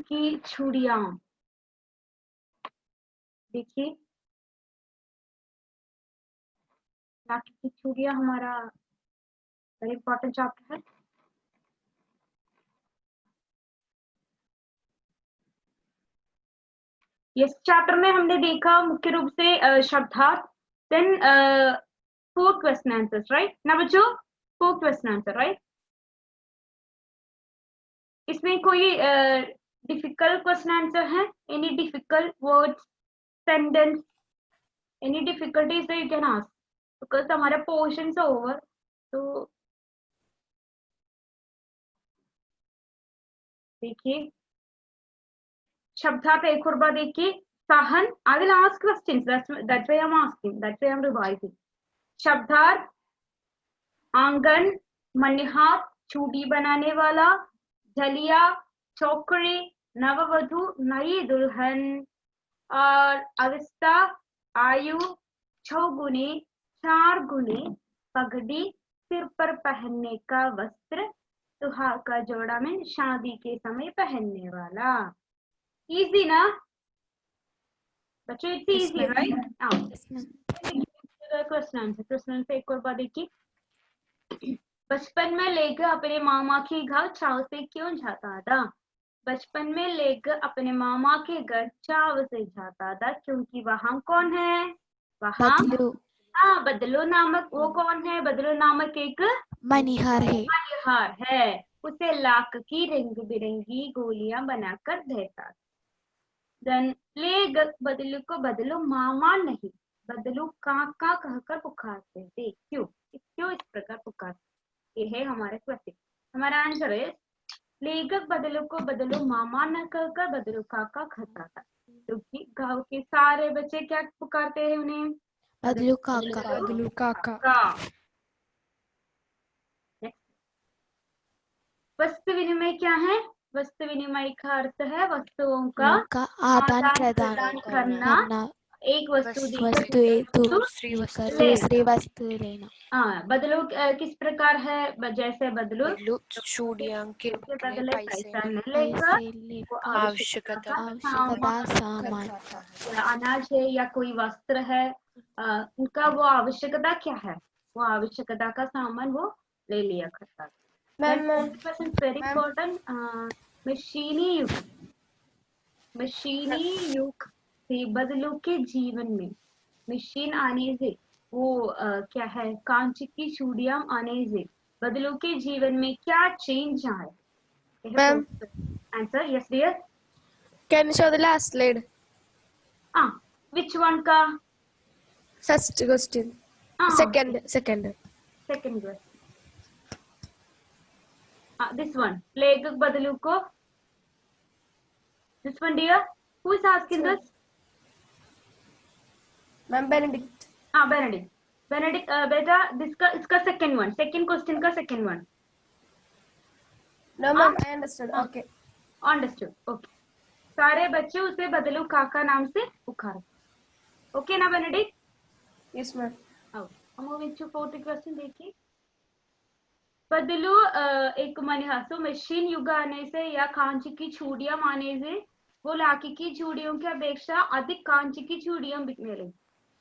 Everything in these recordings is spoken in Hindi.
की चूड़ियां। देखिए लाख की चूड़ियां हमारा वेरी इंपॉर्टेंट चैप्टर है। इस चैप्टर में हमने देखा मुख्य रूप से शब्दार्थ, देन 4 क्वेश्चन आंसर्स, राइट ना बच्चों? 4 क्वेश्चन आंसर, राइट? इसमें कोई डिफिकल्ट क्वेश्चन आंसर है? Any difficult words, sentence, any difficulties you can ask, because हमारा पोर्शन ओवर। तो देखिए शब्दार्थ एक और बार देखिए। सहन, I will ask questions, that's why I am asking, that's why I am revising. शब्दार्थ आंगन, मनिहार चूड़ी बनाने वाला, झलिया छोकरी, नववधु नई दुल्हन, और अवस्था आयु, 6 गुने 4 गुने, पगड़ी सिर पर पहनने का वस्त्र, सुहाग का जोड़ा में शादी के समय पहनने वाला। इजी ना बच्चों? It's easy, right? Question answer एक और बार देखिए। बचपन में लेकर अपने मामा के घर चाव से क्यों जाता था? बचपन में लेकर अपने मामा के घर चाव से जाता था क्योंकि वहां कौन है? वहां हाँ बदलू नामक, वो कौन है? बदलू नामक एक मनिहार है। मनिहार है, उसे लाख की रंग बिरंगी गोलियां बनाकर देता। देन ले बदलू को बदलू मामा नहीं, बदलू काका कहकर पुकारते थे। क्यों क्यों इस प्रकार पुकारते? ये है हमारे क्वेश्चन। हमारा आंसर है लेखक बदलू को बदलू मामा न कहकर बदलू काका कहता था क्योंकि गांव के सारे बच्चे क्या पुकारते हैं उन्हें? बदलू काका। बदलू काका। वस्तु विनिमय क्या है? वस्तु विनिमय का अर्थ है वस्तुओं का आदान प्रदान करना, एक वस्तु दूसरी वस्तु लेना। हाँ बदलू किस प्रकार है? जैसे बदलू चूड़ियां के बदले पैसा न पैसे लेकर आवश्यकता सामान, अनाज है या कोई वस्त्र है, उनका वो आवश्यकता क्या है? वो आवश्यकता का सामान वो ले लिया करता। Very important. मशीनी युग से बदलू के जीवन में मशीन आने से वो क्या है? कांच की चूड़ियां आने से बदलू के जीवन में क्या चेंज आए? Ma'am answer yes dear. Can you show the last slide? Which one का? First question, second question. This one. लेखक बदलू को this one dear. Who is asking this? Ma'am Benedict. Benedict. Benedict बेटा इसका सेकंड वन, सेकंड क्वेश्चन का second one. No ma'am I understood. Okay understood. Okay सारे बच्चे उसे बदलू काका नाम से पुकारते। ओके ना Benedict? Yes ma'am. Moving to fourth question देखिए। बदलू एक मनिहासो मशीन युग आने से या कांच की चूड़ियां आने से वो लाठी की चूड़ियों की अपेक्षा अधिक कांच की चूड़ियां बिकने लगी।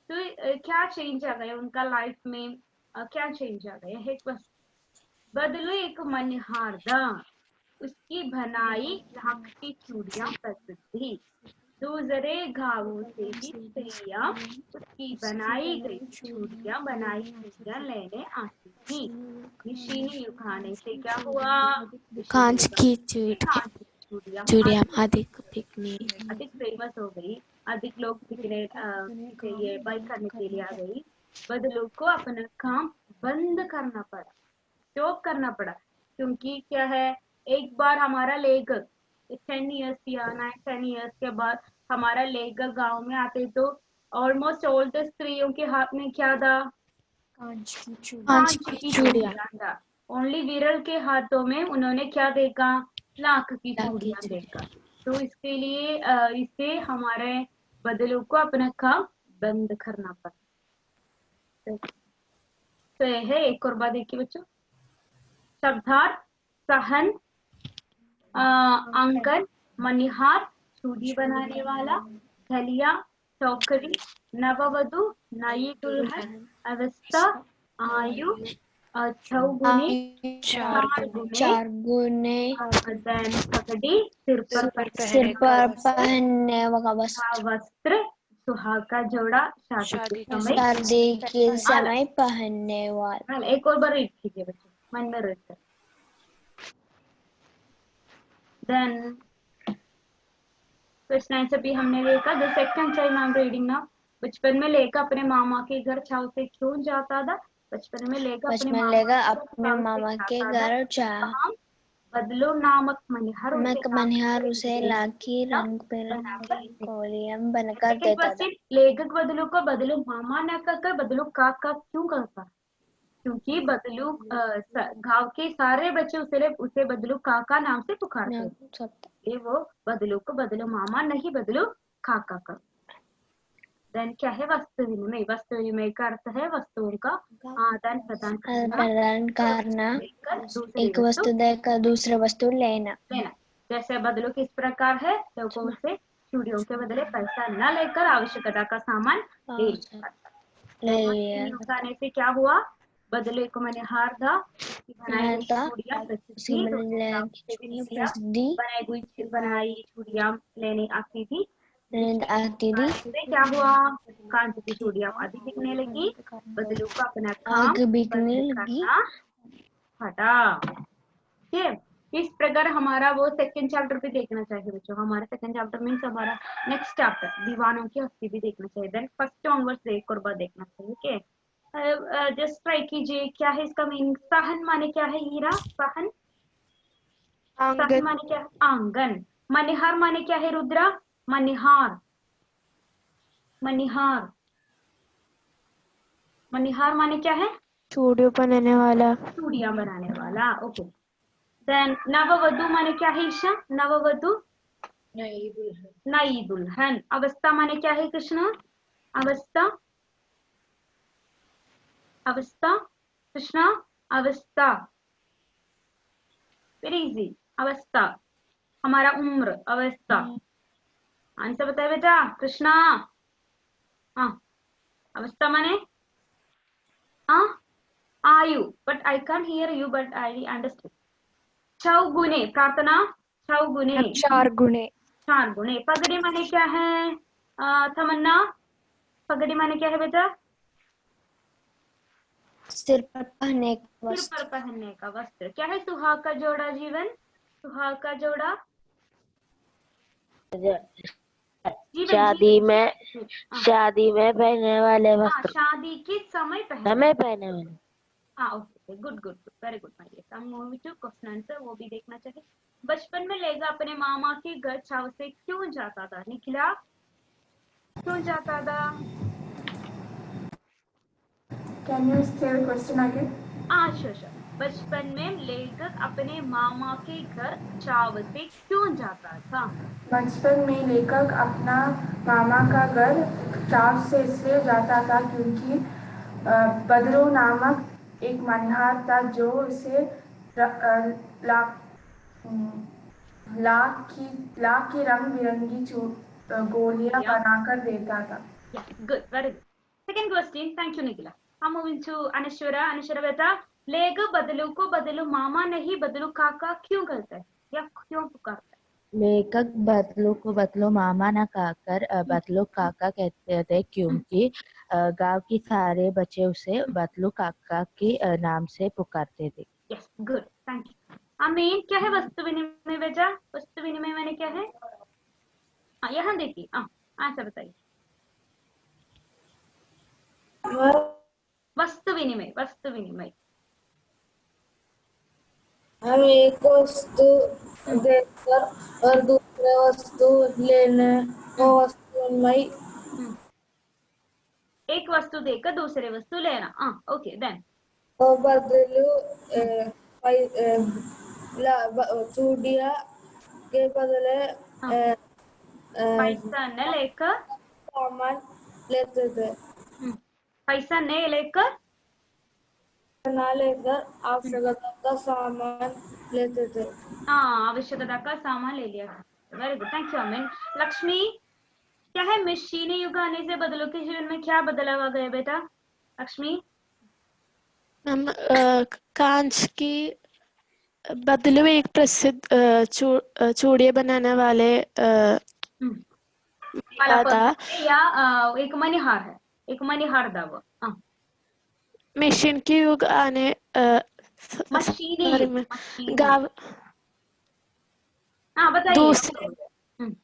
तो क्या चेंज आ गया उनका लाइफ में? क्या चेंज आ गया है? बदलू एक मनिहार था, उसकी बनाई लाख की चूड़ियां प्रसिद्ध थी। दूसरे गांवों से भी स्त्रियां उसकी बनाई गई चूड़ियां लेने आती थी। मशीनी युग आने से क्या हुआ? कांच की चूड़ियां अधिक फेमस हो गई, अधिक लोग बिकने ये बाई करने के लिए आ गई। बदलू को अपना काम बंद करना पड़ा, स्टॉप करना पड़ा, क्योंकि क्या है? एक बार हमारा लेखक 10 इयर्स या 9-10 इयर्स के बाद हमारा लेखक गांव में आते तो ऑलमोस्ट ऑल द स्त्रियों के हाथ में क्या था? कांच की चूड़ियां था। ओनली विरल के हाथों में उन्होंने क्या देखा? लाख की चूड़ियां देखा। तो इसके लिए इसे हमारे बदलू को अपना काम बंद करना पड़ा। तो यह है एक और बात देखिए बच्चों। शब्दार्थ सहन, अंकन, मनिहार चूड़ी बनाने वाला, ढलिया टोकरी, नववधु नई दुल्हन, अवस्था आयु, चौगुनी चार गुने, 4 गुने then पगड़ी सिर पर सिर पर पहनने वाला वस्त्र, वस्त्र, सुहाग का जोड़ा शादी के समय। शादी के समय पहनने वाला। हाँ, एक और बार रीड कीजिए बच्चे, मन में रीड कर। देन क्वेश्चन आंसर भी हमने देखा। The second time I am reading now. बचपन में लेकर अपने मामा के घर छाव से क्यों जाता था? बचपन में लेकर अपने मामा के घर छाव बदलो नामक मनिहार उसे लाठी रंग बिरंगी कोलियम बनकर देता था। लेखक बदलू को बदलू मामा न कहकर बदलू काका क्यों कहता? क्योंकि बदलू गांव के सारे बच्चे उसे बदलू काका नाम से पुकारते थे। वो बदलू को बदलू मामा नहीं बदलू काका का। देन क्या है वस्तु विनिमय? वस्तु विनिमय का अर्थ है वस्तुओं का आदान प्रदान करना, एक वस्तु देकर दूसरे वस्तु लेना। जैसे बदलू किस प्रकार है? लोगों से चूड़ियों के बदले पैसा न लेकर आवश्यकता का सामान ले लिया। से क्या हुआ? बदले को मैंने हार था बनाई चूड़ियां लेने आती थी। क्या हुआ? कांच की चूड़ियां आदि बिकने लगी। बदलू का अपना काम बिकने लगी फटा। ठीक है, इस प्रकार हमारा वो सेकंड चैप्टर भी देखना चाहिए बच्चों। हमारा सेकंड चैप्टर मीन्स हमारा नेक्स्ट चैप्टर दीवानों की हस्ती भी देखना चाहिए। देन फर्स्ट ऑनवर्ड्स एक और बार देखना चाहिए। ओके, जस्ट ट्राई कीजिए क्या है इसका मीनिंग। सहन माने क्या है हीरा? सहन माने क्या है? आंगन। मनिहार माने क्या है रुद्रा? मनिहार मनिहार मनिहार माने क्या है? चूड़ियों बनाने वाला, चूड़ियां बनाने वाला। ओके, देन नववधु माने क्या है ईशा? नववधु नई दुल्हन। अवस्था माने क्या है कृष्णा? अवस्था कृष्णा अवस्था वेरी इजी। अवस्था हमारा उम्र, अवस्था। आंसर बताए बेटा कृष्णा। हाँ, अवस्था माने आयु। But I can hear you but I understand. चौगुने प्रार्थना, चौगुने 4 गुने। 4 गुने। पगड़ी माने क्या है तमन्ना? पगड़ी माने क्या है बेटा? सिर पर पहनने का वस्त्र। क्या है सुहाग का जोड़ा? जीवन, सुहाग का जोड़ा शादी में पहनने वाले वस्त्र। शादी के समय पहनने वाले। Okay, good good good, very good my dear. हम मूव टू क्वेश्चन आंसर, वो भी देखना चाहिए। बचपन में लेगा अपने मामा के घर छाव से क्यों जाता था? निखिला क्यों जाता था? Can you say the question again? Sure. बचपन में लेखक अपने मामा के घर छाव से क्यों जाता था? बचपन में लेखक अपना मामा का घर चाव से इसलिए जाता था क्योंकि बदलू नामक एक मनिहार था जो उसे लाख की रंग बिरंगी गोलियां बनाकर देता था। Good, very good. Second question, thank you Nikhila. हम मूविंग टू अनश्वरा। अनश्वरा बेटा, लेखक बदलू को बदलू मामा नहीं बदलू काका क्यों कहता है या क्यों पुकारता है? लेखक बदलू को बदलू मामा न कहकर बदलू काका कहते थे क्योंकि गांव के सारे बच्चे उसे बदलू काका के नाम से पुकारते थे। Yes, good, thank you. Amin, क्या है वस्तु विनिमय बेटा? वस्तु विनिमय मैंने क्या है? यहाँ देखिए, आंसर बताइए। वस्तु विनिमय, वस्तु विनिमय। हम एक वस्तु देकर और दूसरे वस्तु लेने को वस्तु विनिमय। एक वस्तु देकर दूसरे वस्तु लेना। ओके, देन और बदलू चूड़िया के बदले पैसा न लेकर सामान लेते थे। पैसा नहीं लेकर आवश्यकता का सामान लेते थे। आवश्यकता का सामान ले लिया। वेरी गुड, थैंक यू अमिन। लक्ष्मी, क्या है मशीनी युग आने से बदलो के जीवन में क्या बदलाव आ गया बेटा? लक्ष्मी, मैम कांच की बदलू एक प्रसिद्ध चूड़ियाँ बनाने वाले वाला था। या एक मणिहार है, एक मणिहार था वो। मशीन की युग आने मशीनी सॉरी युग, मैं मशीनी। गाँव हाँ बताइए।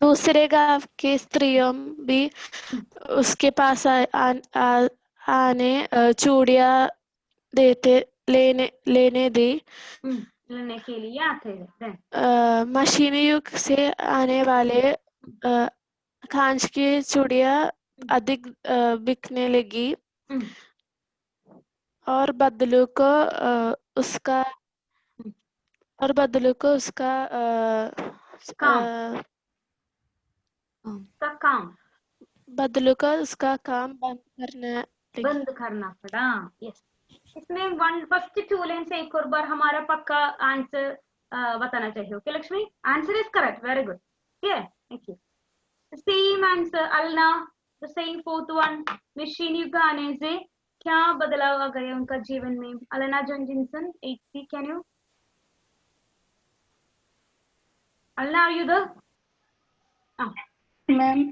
दूसरे गांव की स्त्रियों भी उसके पास आने चूड़ियाँ लेने दी। लेने के लिए आते थे। मशीनी युग से आने वाले कांच की चूड़ियाँ अधिक बिकने लगी और बदलू को उसका काम बदलू का उसका काम बंद करना पड़ा। यस, इसमें वन फर्स्ट 2 लाइन से एक और बार हमारा पक्का आंसर बताना चाहिए। Okay Lakshmi, answer is correct, very good. Okay, thank you. Same answer ulna, the same fourth one. Machine युग आने से क्या बदलाव आ गए उनका जीवन में? अलना जॉनजिनसन 80, can you? Alna, are you there? Ma'am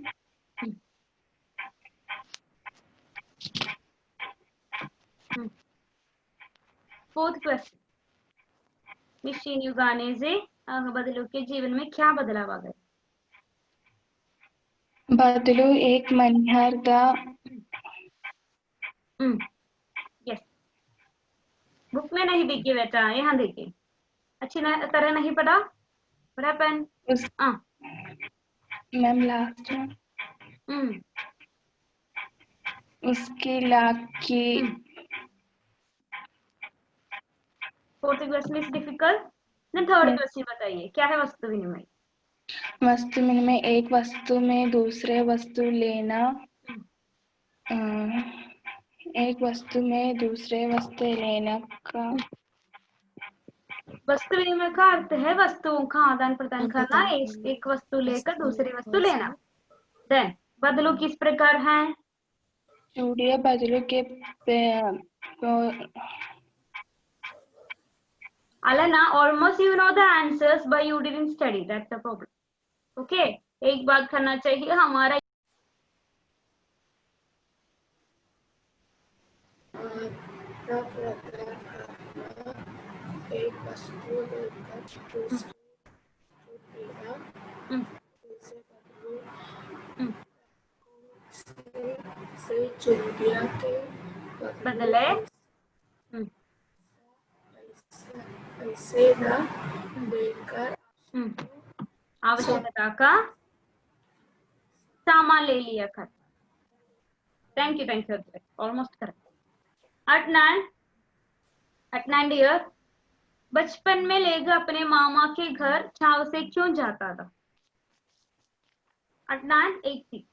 fourth question, machine युग आने से बदलू के जीवन में क्या बदलाव आ गए? बदलू एक मनिहार था। यस, बुक में नहीं देखिए बेटा, यहाँ देखिए, अच्छी तरह नहीं पढ़ा। What happened? मैम लास्ट में उसकी लाख की fourth question is difficult. Third question बताइए, क्या है वस्तु विनिमय? वस्तु विनिमय एक वस्तु में दूसरे वस्तु लेना। एक वस्तु में दूसरे वस्तु लेना का वस्तु विनिमय का अर्थ है वस्तुओं का आदान प्रदान करना, एक वस्तु लेकर दूसरी वस्तु लेना। देन बदलू किस प्रकार है? चूड़ियाँ बदलू के Alana, almost you know the answers, but you didn't study. That's the problem. Okay, एक बात करना चाहिए हमारा। एक वस्तु लेकर दूसरी से चूड़ियाँ के बदले पैसे न देकर आवश्यकता का सामान ले लिया कर। Thank you, almost correct. Adnan dear, बचपन में लेगा अपने मामा के घर चाव से क्यों जाता था? अटनान 80,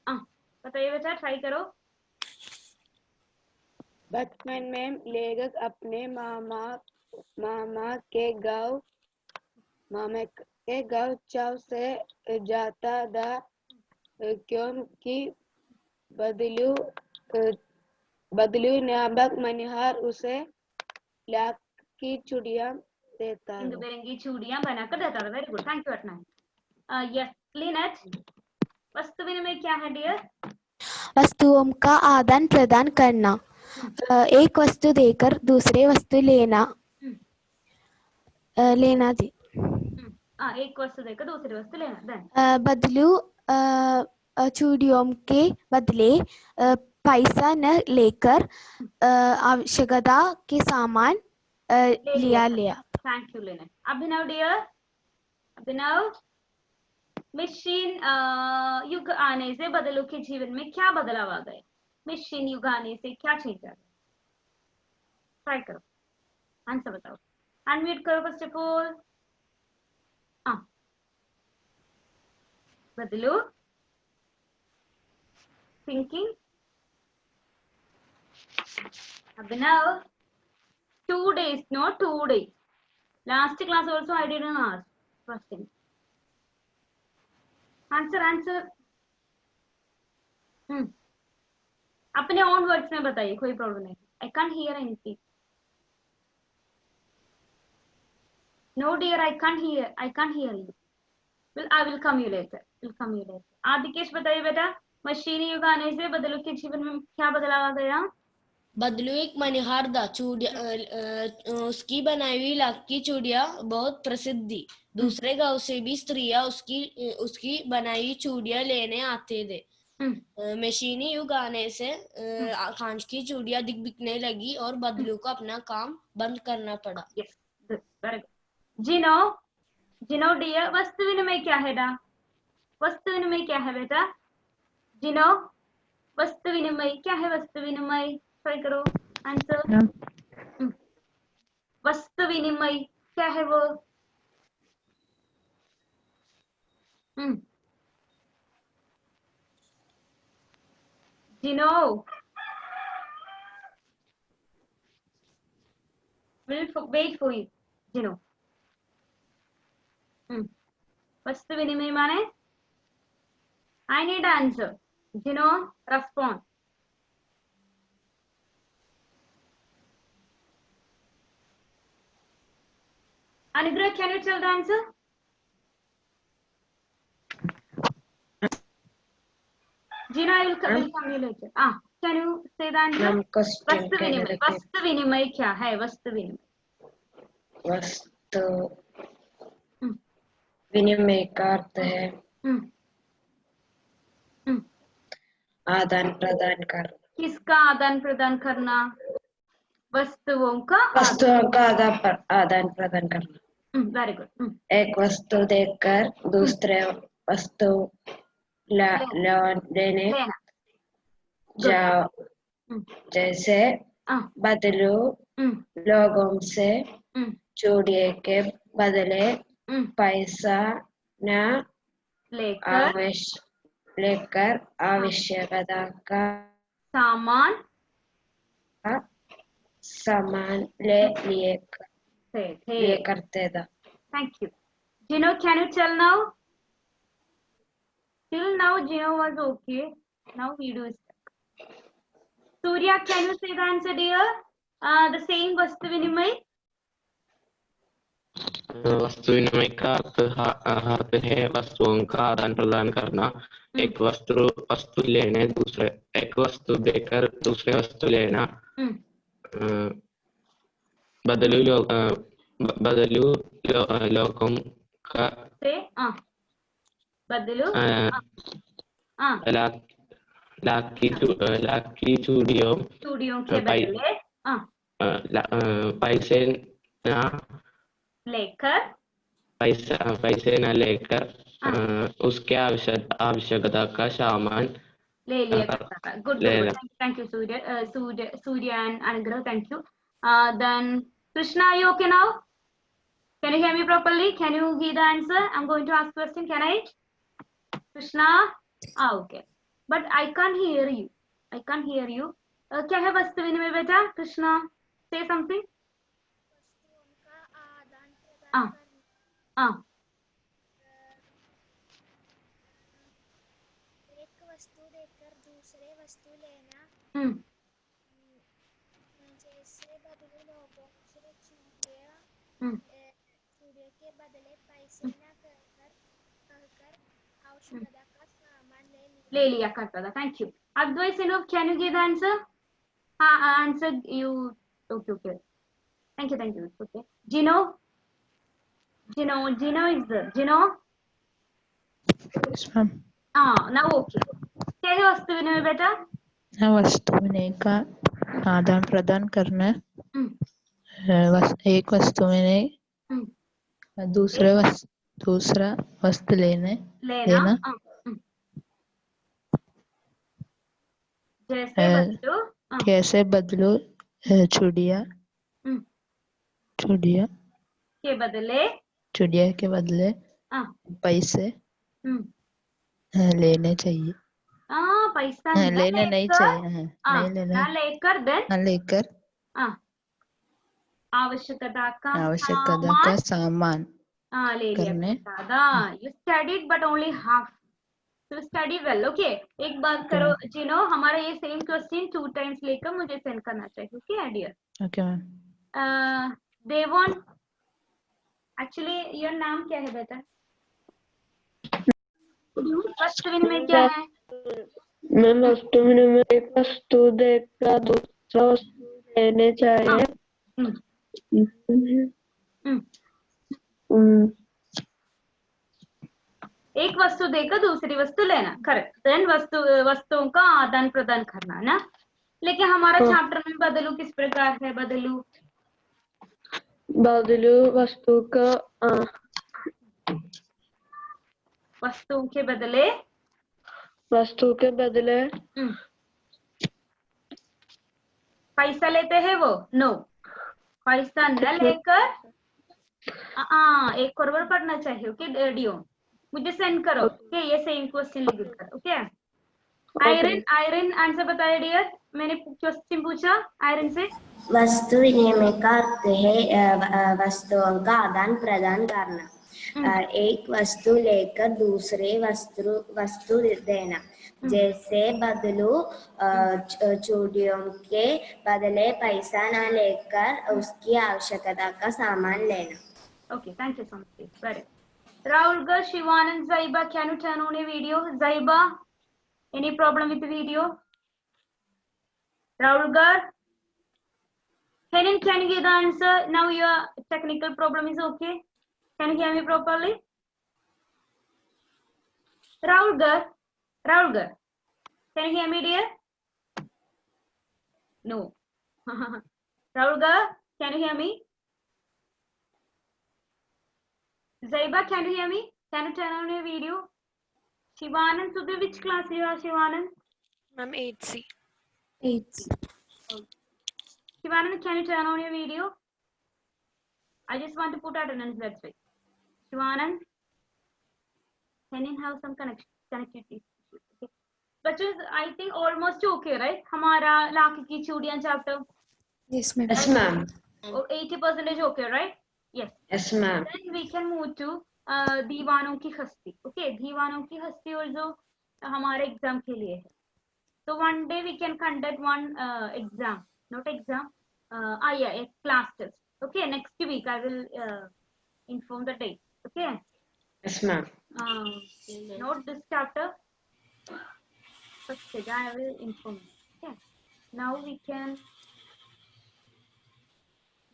बताइए बेटा, ट्राई करो। बचपन में लेखक अपने मामा के गांव चाव से जाता था क्योंकि बदलू नामक मनिहार उसे लाख की चूड़ियां देता है। रंग बिरंगी चूड़ियां बनाकर देता था। Very good, thank you Adnan. Yes, Lynette, वस्तु विनिमय क्या है डियर? वस्तुओं का आदान प्रदान करना, एक वस्तु देकर दूसरे वस्तु लेना थी। एक वस्तु देकर दूसरी वस्तु लेना। देन बदलू चूड़ियों के बदले पैसा न लेकर आवश्यकता के सामान लिया। Thank you Lynette. Abhinav dear, Abhinav, machine युग आने से बदलू के जीवन में क्या बदलाव आ गए? मशीन युग आने से क्या चेंज आ गया? ट्राई करो, आंसर बताओ। अनम्यूट करो फर्स्ट ऑफ ऑल। बदलू thinking. Abhinav, 2 days, no 2 days. Last class also I didn't ask question. Answer अपने ओन वर्ड्स में बताइए, कोई प्रॉब्लम नहीं। I can't hear anything. No dear, I can't hear you. I will come you later. Adikesh बताइए बेटा, मशीनी युग आने से बदलू के जीवन में क्या बदलाव आ गया? बदलू एक मनिहार था, उसकी बनाई हुई लाख की चूड़ियां बहुत प्रसिद्ध थी। दूसरे गांव से भी स्त्रियां उसकी बनाई हुई चूड़ियां लेने आते थे। मशीनी युग आने से कांच की चूड़ियां अधिक बिकने लगी और बदलू को अपना काम बंद करना पड़ा। Yes, very good. जिनो डियर, वस्तु विनिमय क्या है डा? वस्तु विनिमय क्या है बेटा? जिनो, वस्तु विनिमय क्या है? वस्तु विनिमय ट्राई करो आंसर। वस्तु विनिमय क्या है वो? जिनो, we'll wait for you, जिनो। वस्तु विनिमय माने? I need answer. जिनो, respond. Anugrah, can you tell the answer? Gina, I will come you later. Can you say the answer? वस्तु विनिमय, वस्तु विनिमय क्या है? वस्तु विनिमय, वस्तु विनिमय का अर्थ है आदान प्रदान करना। किसका आदान प्रदान करना? वस्तुओं का आदान प्रदान करना। Very good. एक वस्तु देकर दूसरे वस्तु लेने जाओ, जैसे बदलू लोगों से चूड़िए के बदले पैसा न लेकर आवश्यकता का सामान ले करते थे। Thank you. Gino, can you tell now? Till now, Gino was okay. Now video is stuck. Surya, can you say the answer, dear? The same वस्तु विनिमय। वस्तु विनिमय का अर्थ है वस्तुओं का आदान प्रदान करना। एक वस्तु लेने एक वस्तु देकर दूसरे वस्तु लेना। बदलू लोगों का बदलू लाख की चूड़ियों के बदले पैसे न लेकर उसके आवश्यकता का सामान ले लिया करता था। Good, thank you Surya and Anugrah, thank you. Then Krishna, are you okay now? Can you hear me properly? Can you hear the answer? I'm going to ask question. Can I? Krishna? Okay. But I can't hear you. क्या है वस्तु विनिमय बेटा? Krishna, say something. एक वस्तु देकर दूसरे वस्तु लेना, जैसे बदलू लोगों से चूड़ियों के बदले पैसे न कहकर आवश्यकता का सामान ले लिया करता था। Thank you. Advait, can you give the answer? Answer you. Okay. Thank you. Okay. Gino is there. Gino? Yes, ma'am. Now okay. क्या है वस्तु विनिमय बेटा? वस्तु विनिमय का आदान प्रदान करना। एक वस्तु विनिमय दूसरा वस्तु लेना। जैसे बदलू चूड़िया के बदले पैसे लेने चाहिए। पैसा लेने नहीं चाहिए, लेकर आवश्यकता का सामान ले लिया। You studied but only half. Study well okay. एक बात करो जिनो, हमारा ये सेम क्वेश्चन 2 टाइम्स लेकर मुझे सेंड करना चाहिए okay dear. Okay ma'am. Devon actually your नाम क्या है बेटा? फर्स्ट विनिमय क्या है? मैम वस्तु विनिमय एक वस्तु देकर दूसरा वस्तु लेने चाहिए। एक वस्तु देकर दूसरी वस्तु लेना, करेक्ट। देन वस्तुओं का आदान प्रदान करना ना। लेकिन हमारा चैप्टर में बदलू किस प्रकार है? बदलू वस्तुओं के बदले पैसा लेते हैं वो? नो, पैसा न लेकर एक और पढ़ना चाहिए ओके डियो। मुझे सेंड करो ओके ये सेम क्वेश्चन लिख कर ओके। आयरन आंसर बताया डियर, मैंने क्वेश्चन पूछा आयरन से। वस्तु विनिमय का अर्थ है वस्तुओं का आदान प्रदान करना। एक वस्तु लेकर दूसरे वस्तु देना। जैसे बदलू चूड़ियों के बदले पैसा न लेकर उसकी आवश्यकता का सामान लेना। Okay, thank you so much. Very. Rahul Gar, Shivanand, Zaiba, can you turn on a video? Zaiba, any problem with the video? Rahul Gar, can you give the answer? Now your technical problem is okay. Can you hear me properly? Rahul Gar, can you hear me, dear? No. Rahul Gar, can you hear me? Zaiba, can you hear me? Can you turn on your video? Shivanand, today which class you are, Shivanand? Ma'am, 8C. 8. Shivanand, can you turn on your video? I just want to put attendance, that's why. Shivanand, can you have some connectivity? Okay. Bachos, I think almost okay, right? हमारा लाख की चूड़ियां chapter. Yes, ma'am. Yes, ma'am. 80% okay, right? Yes. Yes, ma'am. Then we can move to दीवानों की हस्ती. Okay, दीवानों की हस्ती और जो हमारे एग्जाम के लिए है. So one day we can conduct one exam, not exam. Yeah, a class test. Okay, next week I will inform the date. Okay. Yes, ma'am. Note this chapter. First I will inform. Okay. Now we can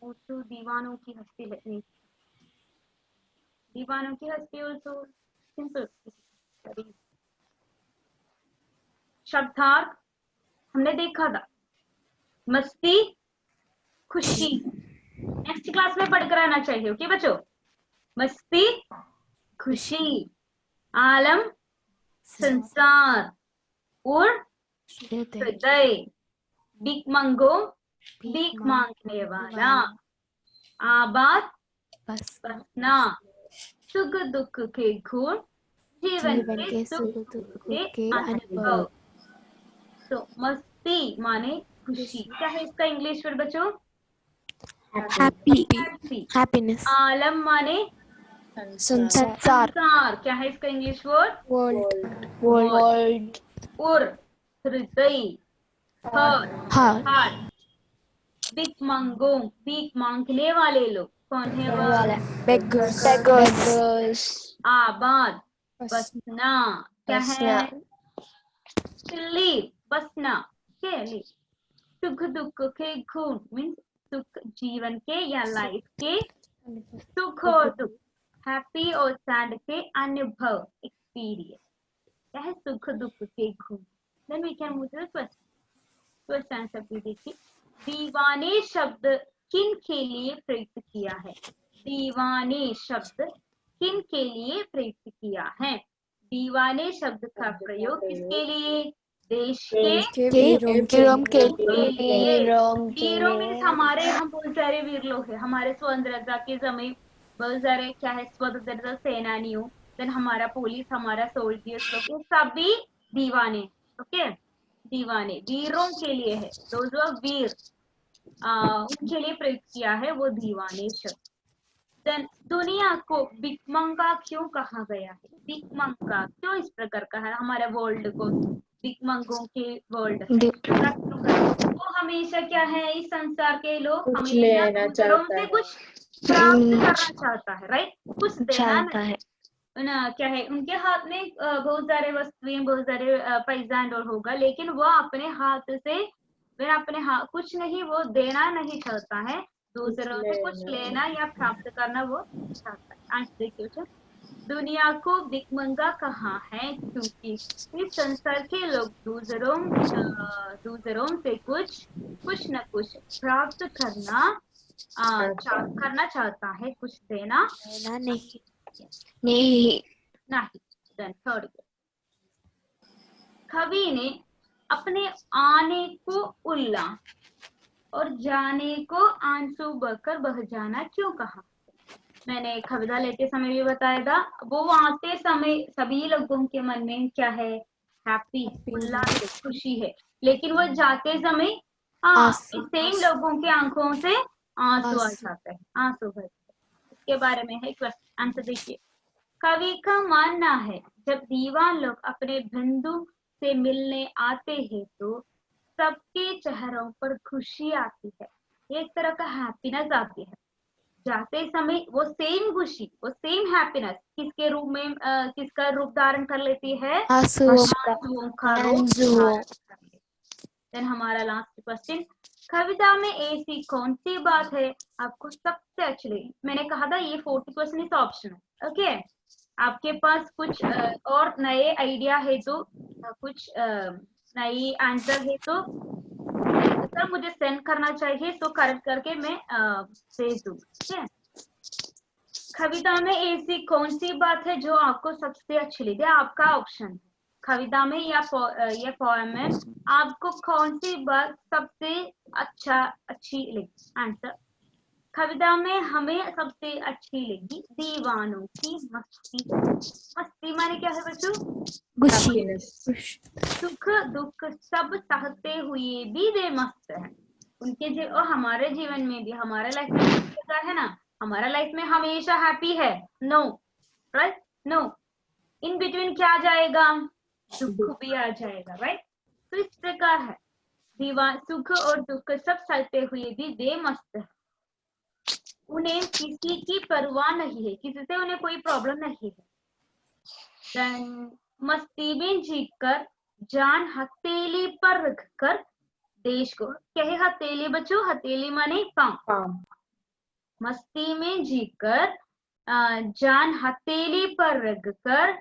move to दीवानों की हस्ती. Let me. दीवानों की हस्ती also simple. शब्दार्थ हमने देखा था, मस्ती, खुशी। नेक्स्ट क्लास में पढ़कर आना चाहिए ओके बच्चों। मस्ती, खुशी, आलम, संसार और हृदय। भीख मांगो, भीख मांगने वाला। आबाद, बसना। सुख दुख के गुण, जीवन के सुख दुख के अनुभव। तो मस्ती माने खुशी, क्या है इसका इंग्लिश वर्ड बच्चों? हैप्पीनेस। आलम माने संसार। क्या है इसका इंग्लिश वर्ड? वर्ल्ड। और हृदय, हार्ट। भीख मांगो, भीख मांगने वाले लोग कौन है वो? बेगर्स। आबाद, बसना, क्या है? लिव, बसना, लिव। सुख दुख के गुण मीन्स सुख जीवन के या लाइफ के, सुख और दुख हैप्पी और सैड के अनुभव एक्सपीरियंस। क्या है? सुख दुख के गुण। Then we can move to the first answer भी देखिए। दीवाने शब्द किन के लिए प्रयुक्त किया है? दीवाने शब्द किन के लिए प्रयुक्त किया है? दीवाने शब्द का प्रयोग किसके लिए? देश के वीरों मीन्स हमारे, हम बहुत सारे वीर लोग हैं हमारे स्वतंत्रता के समय, बहुत सारे क्या है स्वतंत्रता सेनानियों, देन हमारा पुलिस, हमारा सोल्जर्स लोग, ये सभी दीवाने। ओके, दीवाने वीरों के लिए है, जो वीर उनके लिए प्रयुक्त किया है वो दीवाने शब्द। देन दुनिया को भिखमंगा क्यों कहा गया है? भिखमंगा क्यों इस प्रकार कहा है? हमारे वर्ल्ड को भिखमंगों के वर्ल्ड वो हमेशा क्या है, इस संसार के लोग हमेशा दूसरों से कुछ प्राप्त करना चाहता है, राइट? कुछ देना नहीं ना, क्या है उनके हाथ में बहुत सारे वस्तुएं, बहुत सारे पैसा एंड होगा, लेकिन वो अपने हाथ से कुछ नहीं, वो देना नहीं चाहता है, दूसरों से कुछ लेना या प्राप्त करना वो चाहता है। आंसर देखिए, दुनिया को भिखमंगा कहा है क्योंकि इस संसार के लोग दूसरों से कुछ न कुछ प्राप्त करना चाहता है, कुछ देना नहीं। देन थर्ड, कवि ने अपने आने को उल्ला और जाने को आंसू बहकर बह जाना क्यों कहा? मैंने कविता लेते समय भी बताया था, वो आते समय सभी लोगों के मन में क्या है, हैप्पी, उल्लास, खुशी है, लेकिन वो जाते समय सेम लोगों के आंखों से आंसू आ जाते हैं, आंसू भरते हैं। इसके बारे में है क्वेश्चन, आंसर देखिए। कवि का मानना है जब दीवान लोग अपने बंधु से मिलने आते हैं तो सबके चेहरों पर खुशी आती है, एक तरह का हैप्पीनेस आती है। जाते समय वो सेम खुशी, वो सेम हैप्पीनेस किसके रूप में किसका रूप धारण कर लेती है? आंसुओं का रूप। देन हमारा लास्ट क्वेश्चन, कविता में ऐसी कौन सी बात है आपको सबसे अच्छी लगी? मैंने कहा था ये 40 क्वेश्चन इस ऑप्शन है, ओके? आपके पास कुछ और नए आइडिया है तो कुछ नई आंसर है तो सर मुझे सेंड करना चाहिए, तो करेक्ट करके मैं भेज दूँ, ठीक है? कविता में ऐसी कौन सी बात है जो आपको सबसे अच्छी लगी? आपका ऑप्शन, कविता में या पोएम में आपको कौन सी बात सबसे अच्छी लगी? आंसर, कविता में हमें सबसे अच्छी लगी दीवानों की मस्ती। मस्ती माने क्या है बच्चों? सुख दुख सब सहते हुए भी वे मस्त है। उनके और हमारे जीवन में भी, हमारे लाइफ में क्या है ना, हमारा लाइफ में हमेशा हैप्पी है? No, right? No, in between क्या आ जाएगा? दुख भी आ जाएगा, राइट? तो इस प्रकार है, दीवान सुख और दुख सब सहते हुए भी वे मस्त है, उन्हें किसी की परवाह नहीं है, किसी से उन्हें कोई प्रॉब्लम नहीं है। Then, मस्ती में जीकर जान हथेली पर रख कर देश को, क्या है हथेली बच्चों? हथेली माने पाँव। मस्ती में जीकर जान हथेली पर रख कर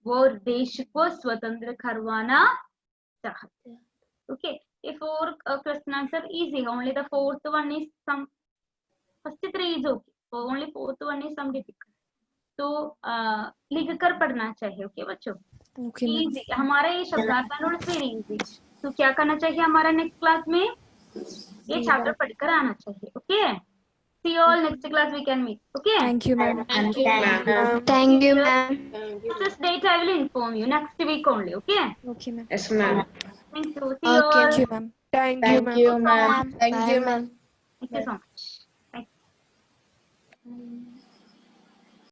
वो देश को स्वतंत्र करवाना चाहते हैं। ओके, ये 4 question answer easy है, only the fourth one is some, first 3 is okay, so only fourth one is some difficult, तो लिख कर पढ़ना चाहिए, ओके बच्चों? इजी हमारा ये शब्दार्थ नोट्स वेरी इजी। तो क्या करना चाहिए हमारा नेक्स्ट क्लास में? ये चैप्टर पढ़कर आना चाहिए, okay? See you all next class, we can meet, okay? Thank you, ma'am. Thank you, ma'am. Thank you, ma'am. This date I will inform you next week only, okay? Okay, ma'am. Yes, ma'am. Thank you. See you all. Thank you, ma'am. Thank you, ma'am. Thank you, ma'am. Thank you so much. Thank you.